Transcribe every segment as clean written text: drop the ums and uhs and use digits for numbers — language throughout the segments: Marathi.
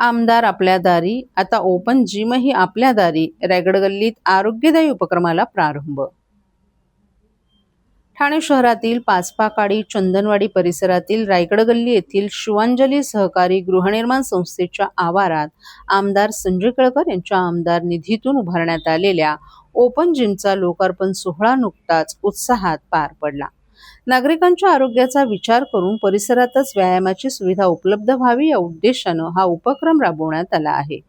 आमदार आपल्या दारी, आता ओपन जिमही आपल्या दारी. रायगड गल्लीत आरोग्यदायी उपक्रमाला प्रारंभ. ठाणे शहरातील पाचपाकाडी चंदनवाडी परिसरातील रायगड गल्ली येथील शिवांजली सहकारी गृहनिर्माण संस्थेच्या आवारात आमदार संजय केळकर यांच्या आमदार निधीतून उभारण्यात आलेल्या ओपन जिमचा लोकार्पण सोहळा नुकताच उत्साहात पार पडला. नागरिकांच्या आरोग्याचा विचार करून परिसरातच व्यायामाची सुविधा उपलब्ध व्हावी या उद्देशानं हा उपक्रम राबवण्यात आला आहे.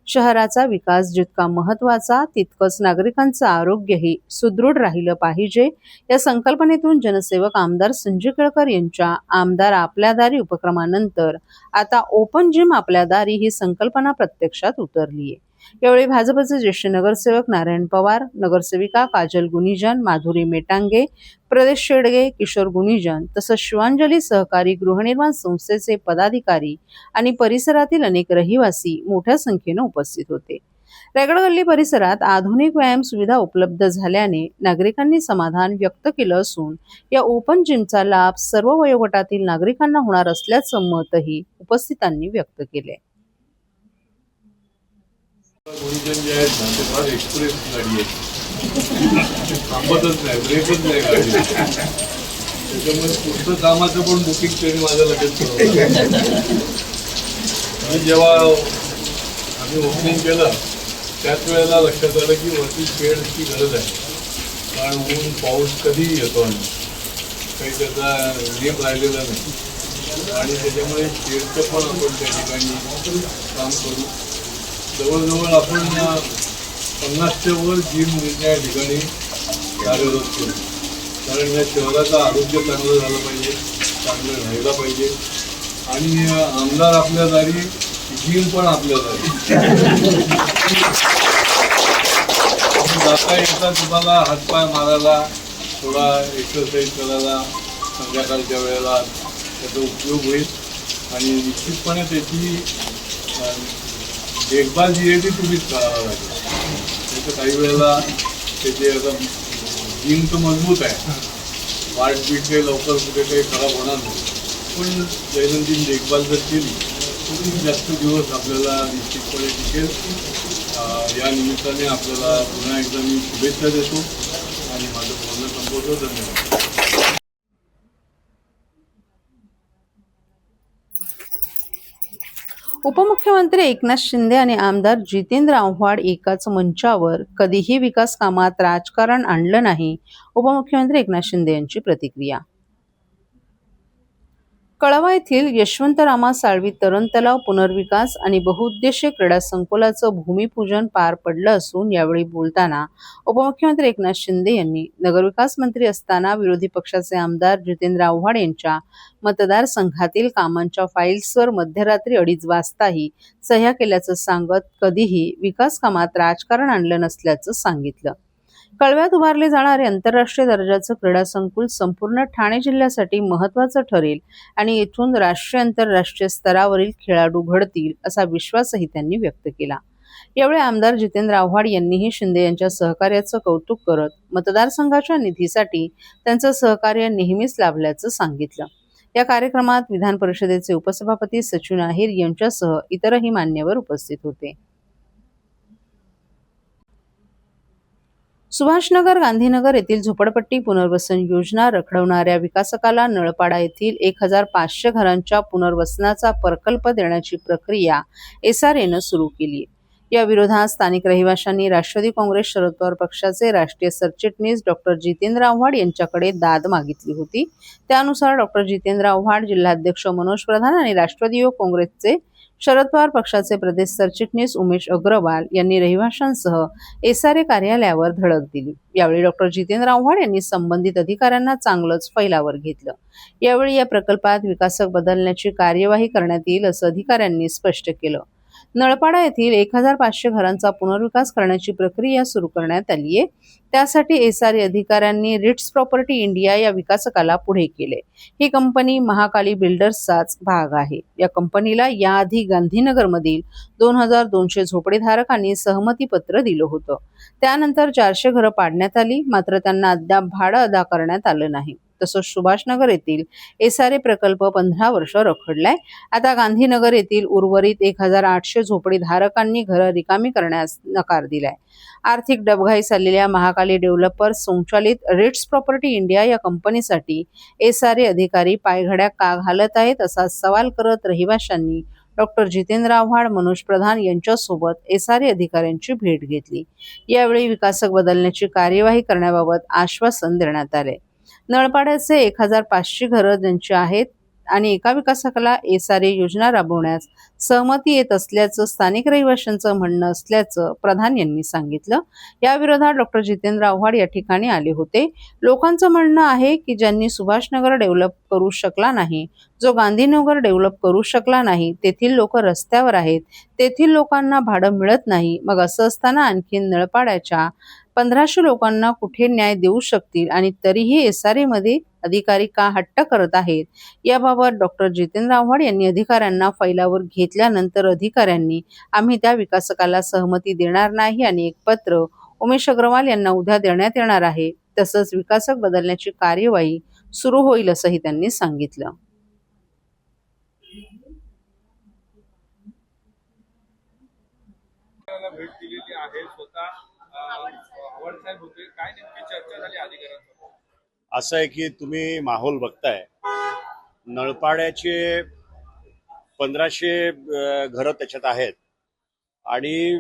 शहराचा विकास जितका महत्त्वाचा तितकंच नागरिकांचं आरोग्यही सुदृढ राहिलं पाहिजे या संकल्पनेतून जनसेवक आमदार संजय केळकर यांच्या आमदार आपल्या दारी उपक्रमानंतर आता ओपन जिम आपल्या दारी ही संकल्पना प्रत्यक्षात उतरली आहे. यावेळी भाजपचे ज्येष्ठ नगरसेवक नारायण पवार, नगरसेविका काजल गुनिजन, माधुरी मेटांगे, प्रदेश शेडगे, किशोर गुनिजन तसंच शिवांजली सहकारी गृहनिर्माण संस्थेचे पदाधिकारी आणि परिसरातील अनेक रहिवासी मोठ्या संख्येने उपस्थित होते. रायगड गल्ली परिसरात आधुनिक व्यायाम सुविधा उपलब्ध झाल्याने नागरिकांनी समाधान व्यक्त केलं असून या ओपन जिमचा लाभ सर्व वयोगटातील नागरिकांना होणार असल्याचं मतही उपस्थितांनी व्यक्त केले. गुरुजन जे आहेत ना ते फार एक्सप्रेस गाडी आहे, थांबतच नाही, ब्रेकच नाही गाडी. त्याच्यामुळे पुढचं कामाचं पण बुकिंग त्यांनी माझ्या लगेच ठरवलं. आणि जेव्हा आम्ही ओपनिंग केलं त्याच वेळेला लक्षात आलं की वरती शेडची गरज आहे, कारण ऊन पाऊस कधीही येतो आणि काही त्याचा नेम राहिलेला नाही. आणि त्याच्यामुळे शेडचं पण आपण त्या ठिकाणी काम करू. जवळजवळ आपण 50च्या वर जिम या ठिकाणी कार्यरत करू, कारण या शहराचं आरोग्य चांगलं झालं पाहिजे, चांगलं राहायला पाहिजे. आणि आमदार आपल्या दारी, जिम पण आपल्या दारी. जाता येता तुम्हाला हातपाय मारायला, थोडा एक्सरसाइज करायला संध्याकाळच्या वेळेला त्याचा उपयोग होईल. आणि निश्चितपणे त्याची देखभाल जी आहे ती तुम्हीच करावं लागेल. त्याचं काही वेळेला त्याचे आता जिम तर मजबूत आहे, वाट बीट काही लवकर कुठे काही खराब होणार नाही, पण दैनंदिन देखभाल जर केली तर जास्त दिवस आपल्याला निश्चितपणे टिकेल. या निमित्ताने आपल्याला पुन्हा एकदा मी शुभेच्छा देतो आणि माझं बोलणं संपवतो. धन्यवाद. उपमुख्यमंत्री एकनाथ शिंदे आणि आमदार जितेंद्र आव्हाड एकाच मंचावर. कधीही विकास कामात राजकारण आणलं नाही. उपमुख्यमंत्री एकनाथ शिंदे यांची प्रतिक्रिया. कळवा येथील यशवंतरामा साळवी तरण तलाव पुनर्विकास आणि बहुउद्देशीय क्रीडा संकुलाचं भूमिपूजन पार पडलं असून यावेळी बोलताना उपमुख्यमंत्री एकनाथ शिंदे यांनी नगरविकास मंत्री असताना विरोधी पक्षाचे आमदार जितेंद्र आव्हाड यांच्या मतदारसंघातील कामांच्या फाईल्सवर मध्यरात्री 2:30 वाजताही सह्या केल्याचं सांगत कधीही विकास कामात राजकारण आणलं नसल्याचं सांगितलं. कळव्यात उभारले जाणारे आंतरराष्ट्रीय दर्जाचं क्रीडा संकुल संपूर्ण ठाणे जिल्ह्यासाठी महत्त्वाचं ठरेल आणि येथून राष्ट्रीय आंतरराष्ट्रीय स्तरावरील खेळाडू घडतील असा विश्वासही त्यांनी व्यक्त केला. यावेळी आमदार जितेंद्र आव्हाड यांनीही शिंदे यांच्या सहकार्याचं कौतुक करत मतदारसंघाच्या निधीसाठी त्यांचं सहकार्य नेहमीच लाभल्याचं सांगितलं. या कार्यक्रमात विधान परिषदेचे उपसभापती सचिन आहेर यांच्यासह इतरही मान्यवर उपस्थित होते. सुभाषनगर गांधीनगर येथील झोपडपट्टी पुनर्वसन योजना रखडवणाऱ्या विकासकाला नळपाडा येथील 1500 घरांच्या पुनर्वसनाचा प्रकल्प देण्याची प्रक्रिया SRAनं सुरू केली. या विरोधात स्थानिक रहिवाशांनी राष्ट्रवादी काँग्रेस शरद पवार पक्षाचे राष्ट्रीय सरचिटणीस डॉ. जितेंद्र आव्हाड यांच्याकडे दाद मागितली होती. त्यानुसार डॉ. जितेंद्र आव्हाड, जिल्हाध्यक्ष मनोज प्रधान आणि राष्ट्रवादी युवक काँग्रेसचे शरद पवार पक्षाचे प्रदेश सरचिटणीस उमेश अग्रवाल यांनी रहिवाशांसह SRA कार्यालयावर धडक दिली. यावेळी डॉ. जितेंद्र आव्हाड यांनी संबंधित अधिकाऱ्यांना चांगलंच फैलावर घेतलं. यावेळी या प्रकल्पात विकासक बदलण्याची कार्यवाही करण्यात येईल असं अधिकाऱ्यांनी स्पष्ट केलं. नळपाडा येथील 1500 घरांचा पुनर्विकास करण्याची प्रक्रिया सुरू करण्यात आली आहे. त्यासाठी SRA अधिकाऱ्यांनी रिट्स प्रॉपर्टी इंडिया या विकासकाला पुढे केले. ही कंपनी महाकाली बिल्डर्सचाच भाग आहे. या कंपनीला याआधी गांधीनगरमधील 2200 झोपडीधारकांनी सहमतीपत्र दिलं होतं. त्यानंतर 400 घरं पाडण्यात आली, मात्र त्यांना अद्याप भाडं अदा करण्यात आलं नाही. तसंच सुभाषनगर येथील एसआरए प्रकल्प 15 वर्ष रखडलाय. आता गांधीनगर येथील उर्वरित 1800 झोपडी धारकांनी घरं रिकामी करण्यास नकार दिलाय. आर्थिक डबघाई चाललेल्या महाकाली डेव्हलपर्स संचालित रिट्स प्रॉपर्टी इंडिया या कंपनीसाठी एसआरए अधिकारी पायघड्या का घालत आहेत, असा सवाल करत रहिवाशांनी डॉक्टर जितेंद्र आव्हाड, मनोज प्रधान यांच्यासोबत एसआरए अधिकाऱ्यांची भेट घेतली. यावेळी विकासक बदलण्याची कार्यवाही करण्याबाबत आश्वासन देण्यात आले. नळपाड्याचे 1500 घरं ज्यांची आहेत आणि एका विकासकाला एसआरए योजना राबवण्यास सहमती येत असल्याचं स्थानिक रहिवाशांचं म्हणणं असल्याचं प्रधान यांनी सांगितलं. या विरोधात डॉक्टर जितेंद्र आव्हाड या ठिकाणी आले होते. लोकांचं म्हणणं आहे की ज्यांनी सुभाषनगर डेव्हलप करू शकला नाही, जो गांधीनगर डेव्हलप करू शकला नाही, तेथील लोक रस्त्यावर आहेत, तेथील लोकांना भाडं मिळत नाही. मग असं असताना आणखी नळपाड्याच्या 1500 लोकांना कुठे न्याय देऊ शकतील आणि तरीही एसआरए मध्ये अधिकारी का हट्ट करत आहेत, याबाबत डॉक्टर जितेंद्र आव्हाड यांनी अधिकाऱ्यांना फैलावर घेतल्यानंतर अधिकाऱ्यांनी आम्ही त्या विकासकाला सहमती देणार नाही आणि एक पत्र उमेश अग्रवाल यांना उद्या देण्यात येणार आहे. तसंच विकासक बदलण्याची कार्यवाही सुरू होईल असंही त्यांनी सांगितलं. भेट दिलेली आहे. स्वतः आव्हाड साहेब होते. काय नेमकी चर्चा झाली अधिकाऱ्यांसोबत? असं आहे की तुम्ही माहोल बघताय, नळपाड्याचे 1500 घरं त्याच्यात आहेत आणि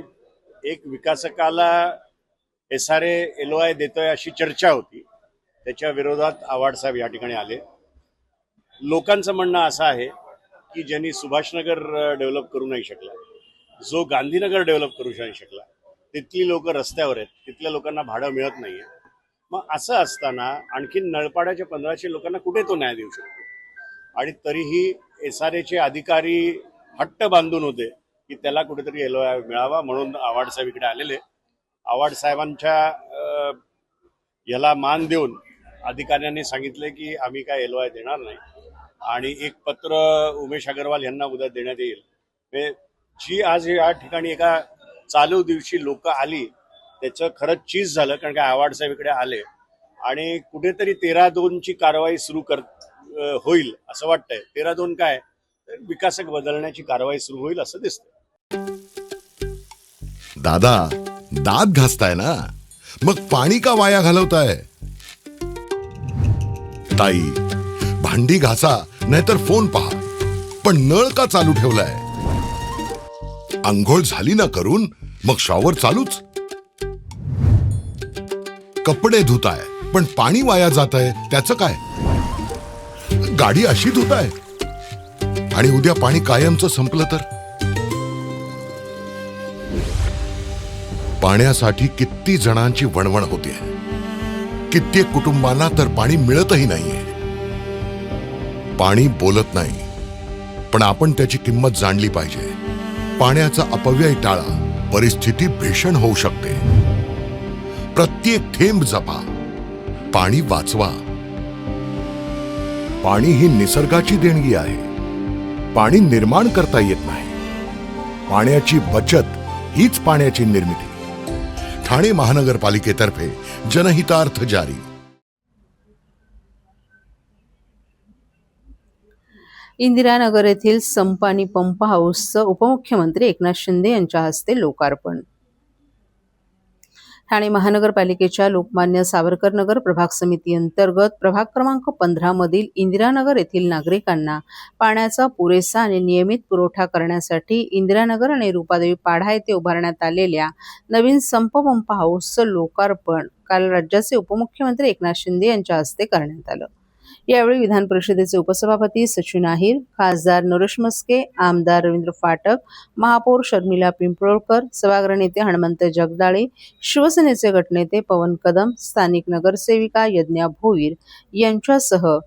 एक विकासकाला एसआरए LOI देतोय अशी चर्चा होती. त्याच्या विरोधात आव्हाड साहेब या ठिकाणी आले. लोकांचं म्हणणं असं आहे की ज्यांनी सुभाषनगर डेव्हलप करू नाही शकला, जो गांधीनगर डेव्हलप करू नाही शकला, तिथली लोक रस्त्यावर आहेत, तिथल्या लोकांना भाडं मिळत नाहीये. मग असं असताना आणखी नळपाड्याच्या 1500 लोकांना कुठे तो न्याय देऊ शकतो? आणि तरीही एसआरएचे अधिकारी हट्ट बांधून होते की त्याला कुठेतरी LOI मिळावा, म्हणून आव्हाड साहेब इकडे आलेले. आव्हाड साहेबांच्या याला मान देऊन अधिकाऱ्यांनी सांगितले की आम्ही काय LOI देणार नाही आणि एक पत्र उमेश अग्रवाल यांना उद्या देण्यात येईल. जी आज या ठिकाणी एका चालू दिवशी लोक आली त्याचं खरंच चीज झालं, कारण का आव्हाड साहेब इकडे आले आणि कुठेतरी 13-2ची कारवाई सुरू होईल असं वाटतंय. 13-2 काय, विकासक बदलण्याची कारवाई सुरू होईल असं दिसतंय. दादा, दात घासताय ना, मग पाणी का वाया घालवताय? ताई, भांडी घासा नाहीतर फोन पहा, पण नळ का चालू ठेवलाय? अंघोळ झाली ना करून, मग शॉवर चालूच. कपडे धुताय पण पाणी वाया जातंय, त्याचं काय? गाडी अशी धुताय आणि उद्या पाणी कायमचं संपलं तर? पाण्यासाठी किती जणांची वणवण होते, कित्येक कुटुंबांना तर पाणी मिळतही नाहीये. पाणी बोलत नाही, पण आपण त्याची किंमत जाणली पाहिजे. पाण्याचा अपव्यय टाळा, परिस्थिती भीषण होऊ शकते. प्रत्येक थेंब जपा, पाणी वाचवा. पाणी ही निसर्गाची देणगी आहे. पाणी निर्माण करता येत नाही. पाण्याची बचत हीच पाण्याची निर्मिती. ठाणे महानगरपालिकेतर्फे जनहितार्थ जारी. इंदिरानगर येथील संपानी पंप हाऊसचं उपमुख्यमंत्री एकनाथ शिंदे यांच्या हस्ते लोकार्पण. ठाणे महानगरपालिकेच्या लोकमान्य सावरकर नगर प्रभाग समिती अंतर्गत प्रभाग क्रमांक 15 मधील इंदिरानगर येथील नागरिकांना पाण्याचा पुरेसा आणि नियमित पुरवठा करण्यासाठी इंदिरानगर आणि रूपादेवी पाढा येथे उभारण्यात आलेल्या नवीन संप पंप हाऊसचं लोकार्पण काल राज्याचे उपमुख्यमंत्री एकनाथ शिंदे यांच्या हस्ते करण्यात आलं. यावेळी विधान परिषदेचे उपसभापती सचिन अहिर, खासदार नरेश मस्के, आमदार रवींद्र फाटक, महापौर शर्मिला पिंपळकर, सभागृह नेते हनुमंत जगदाळे, शिवसेनेचे गटनेते पवन कदम, स्थानिक नगरसेविका यज्ञा भोईर यांच्यासह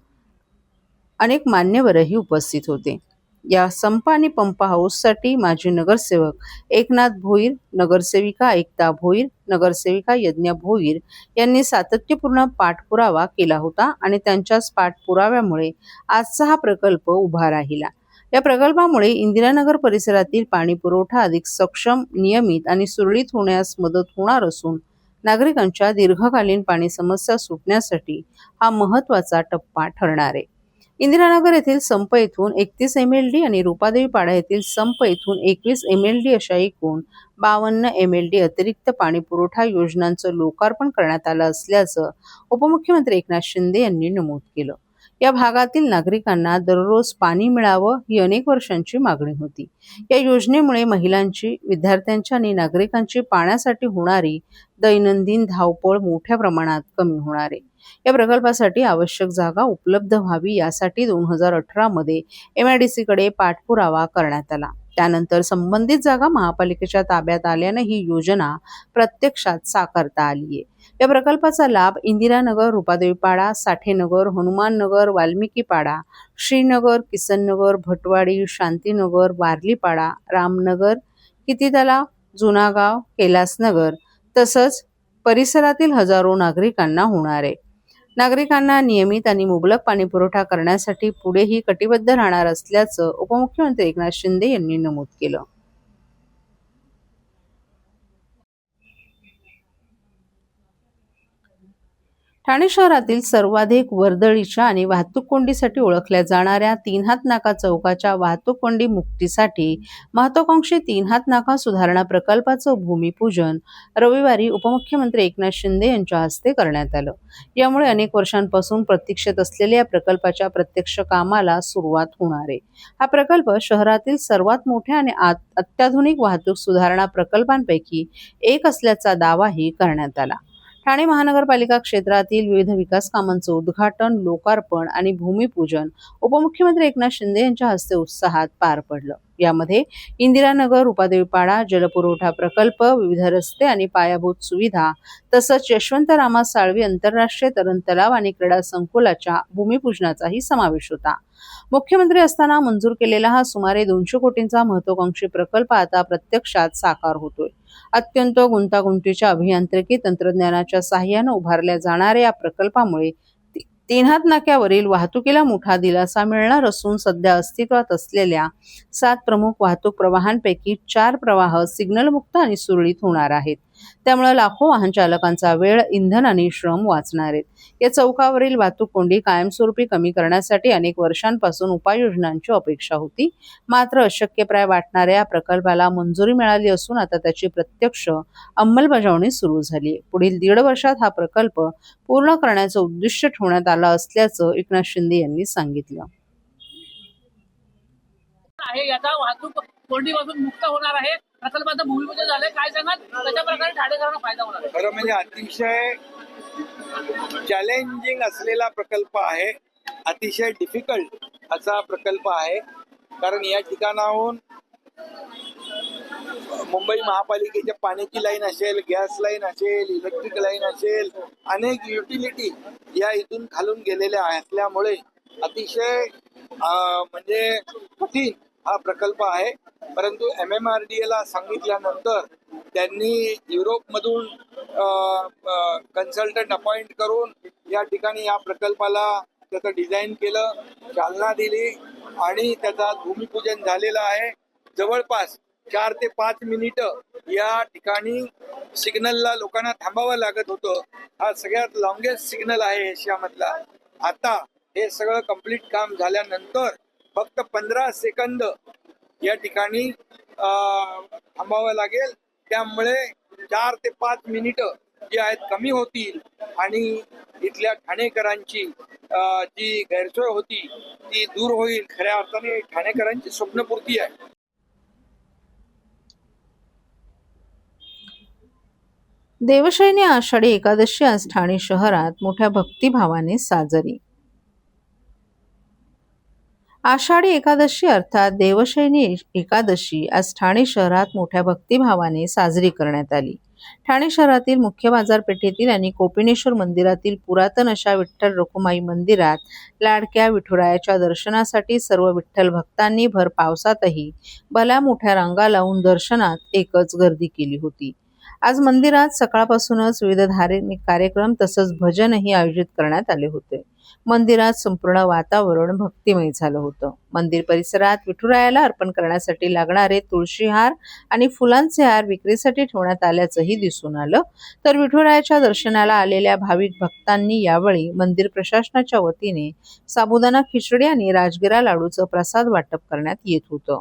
अनेक मान्यवरही उपस्थित होते. या संप आणि पंप हाऊससाठी माजी नगरसेवक एकनाथ भोईर, नगरसेविका एकता भोईर, नगरसेविका यज्ञा भोईर यांनी सातत्यपूर्ण पाठपुरावा केला होता आणि त्यांच्याच पाठपुराव्यामुळे आजचा हा प्रकल्प उभा राहिला. या प्रकल्पामुळे इंदिरानगर परिसरातील पाणी पुरवठा अधिक सक्षम, नियमित आणि सुरळीत होण्यास मदत होणार असून नागरिकांच्या दीर्घकालीन पाणी समस्या सुटण्यासाठी हा महत्त्वाचा टप्पा ठरणार आहे. इंदिरानगर येथील संप येथून 31 MLD आणि रुपादेवी पाडा येथील संप येथून 21 MLD अशा एकूण 52 MLD अतिरिक्त पाणी पुरवठा योजनांचं लोकार्पण करण्यात आलं असल्याचं उपमुख्यमंत्री एकनाथ शिंदे यांनी नमूद केलं. या भागातील नागरिकांना दररोज पाणी मिळावं ही अनेक वर्षांची मागणी होती. या योजनेमुळे महिलांची, विद्यार्थ्यांची आणि नागरिकांची पाण्यासाठी होणारी दैनंदिन धावपळ मोठ्या प्रमाणात कमी होणार आहे. या प्रकल्पासाठी आवश्यक जागा उपलब्ध व्हावी यासाठी 2018 मध्ये MIDC कडे पाठपुरावा करण्यात आला. त्यानंतर संबंधित जागा महापालिकेच्या ताब्यात आल्यानं ही योजना प्रत्यक्षात साकारता आली आहे. या प्रकल्पाचा लाभ इंदिरानगर, रुपादेवीपाडा, साठेनगर, हनुमाननगर, वाल्मिकीपाडा, श्रीनगर, किसननगर, भटवाडी, शांतीनगर, वारलीपाडा, रामनगर, कितीतलाव, जुनागाव, कैलासनगर तसंच परिसरातील हजारो नागरिकांना होणार आहे. नागरिकांना नियमित आणि मुबलक पाणी पुरवठा करण्यासाठी पुढेही कटिबद्ध राहणार असल्याचं उपमुख्यमंत्री एकनाथ शिंदे यांनी नमूद केलं. ठाणे शहरातील सर्वाधिक वर्दळीच्या आणि वाहतूक कोंडीसाठी ओळखल्या जाणाऱ्या तीन हात नाका चौकाच्या वाहतूक कोंडी मुक्तीसाठी महत्वाकांक्षी तीन हात नाका सुधारणा प्रकल्पाचं भूमिपूजन रविवारी उपमुख्यमंत्री एकनाथ शिंदे यांच्या हस्ते करण्यात आलं. यामुळे अनेक वर्षांपासून प्रतीक्षेत असलेल्या या प्रकल्पाच्या प्रत्यक्ष कामाला सुरुवात होणार आहे. हा प्रकल्प शहरातील सर्वात मोठ्या आणि अत्याधुनिक वाहतूक सुधारणा प्रकल्पांपैकी एक असल्याचा दावाही करण्यात आला. ठाणे महानगरपालिका क्षेत्रातील विविध विकास कामांचं उद्घाटन, लोकार्पण आणि भूमिपूजन उपमुख्यमंत्री एकनाथ शिंदे यांच्या हस्ते उत्साहात पार पडलं. यामध्ये इंदिरानगर, रुपादेवीपाडा, जलपुरवठा प्रकल्प, विविध रस्ते आणि पायाभूत सुविधा तसंच यशवंतरामा साळवी आंतरराष्ट्रीय तरण तलाव आणि क्रीडा संकुलाच्या भूमिपूजनाचाही समावेश होता. मुख्यमंत्री असताना मंजूर केलेला हा सुमारे 200 कोटींचा महत्वाकांक्षी प्रकल्प आता प्रत्यक्षात साकार होतोय. अत्यंत गुंतागुंतीच्या अभियांत्रिकी तंत्रज्ञानाच्या साहाय्यानं उभारल्या जाणाऱ्या या प्रकल्पामुळे तीन हात नाक्यावरील वाहतुकीला मोठा दिलासा मिळणार असून सध्या अस्तित्वात असलेल्या 7 प्रमुख वाहतूक प्रवाहांपैकी 4 प्रवाह सिग्नलमुक्त आणि सुरळीत होणार आहेत. त्यामुळे लाखो वाहन चालकांचा वेळ, इंधन आणि श्रम वाचणार आहेत. या चौकावरील वाहतूक कोंडी कायमस्वरूपी कमी करण्यासाठी अनेक वर्षांपासून उपाययोजनांची अपेक्षा होती. मात्र अशक्यप्राय वाटणाऱ्या प्रकल्पाला मंजुरी मिळाली असून आता त्याची प्रत्यक्ष अंमलबजावणी सुरू झाली. पुढील 1.5 वर्षात हा प्रकल्प पूर्ण करण्याचं उद्दिष्ट ठेवण्यात आलं असल्याचं एकनाथ शिंदे यांनी सांगितलं. याचा वाहतूक कोंडीपासून मुक्त होणार आहे. प्रकल्पाचं भूमिपूजन झालंय. काय सांगाल कशा प्रकारे ठाणेकरांना फायदा होणार आहे? खरं म्हणजे अतिशय चॅलेंजिंग असलेला प्रकल्प आहे. अतिशय डिफिकल्ट असा प्रकल्प आहे. कारण या ठिकाणाहून मुंबई महापालिकेच्या पाण्याची लाईन असेल, गॅस लाईन असेल, इलेक्ट्रिक लाईन असेल, अनेक युटिलिटी या इथून खालून गेलेल्या असल्यामुळे अतिशय म्हणजे कठीण हा प्रकल्प आहे. परंतु MMRDA सांगितल्यानंतर त्यांनी युरोपमधून कन्सल्टंट अपॉइंट करून या ठिकाणी या प्रकल्पाला त्याचं डिझाईन केलं, चालना दिली आणि त्याचा भूमिपूजन झालेलं आहे. जवळपास 4 ते 5 मिनिटं या ठिकाणी सिग्नलला लोकांना थांबावं लागत होतं. हा सगळ्यात लॉंगेस्ट सिग्नल आहे एशियामधला. आता हे सगळं कंप्लीट काम झाल्यानंतर फक्त 15 सेकंद या ठिकाणी थांबावं लागेल. त्यामुळे 4 ते 5 मिनिटं जी आहेत कमी होतील आणि इथल्या ठाणेकरांची जी गैरसोय होती ती दूर होईल. खऱ्या अर्थाने ठाणेकरांची स्वप्नपूर्ती आहे. देवशयनी आषाढी एकादशी आज ठाणे शहरात मोठ्या भक्तिभावाने साजरी. आषाढी एकादशी अर्थात देवशयनी एकादशी आज ठाणे शहरात मोठ्या भक्तिभावाने साजरी करण्यात आली. ठाणे शहरातील मुख्य बाजारपेठेतील आणि कोपिनेश्वर मंदिरातील पुरातन अशा विठ्ठल रखुमाई मंदिरात लाडक्या विठुरायाच्या दर्शनासाठी सर्व विठ्ठल भक्तांनी भर पावसातही भल्या मोठ्या रांगा लावून दर्शनात एकच गर्दी केली होती. आज मंदिरात सकाळपासूनच विविध धार्मिक कार्यक्रम तसंच भजनही आयोजित करण्यात आले होते. मंदिरात संपूर्ण वातावरण भक्तिमय झालं होतं. मंदिर परिसरात विठुरायाला अर्पण करण्यासाठी लागणारे तुळशी हार आणि फुलांचे हार विक्रीसाठी ठेवण्यात आल्याचंही दिसून आलं. तर विठुरायाच्या दर्शनाला आलेल्या भाविक भक्तांनी यावेळी मंदिर प्रशासनाच्या वतीने साबुदाणा खिचडी आणि राजगिरा लाडूचं प्रसाद वाटप करण्यात येत होतं.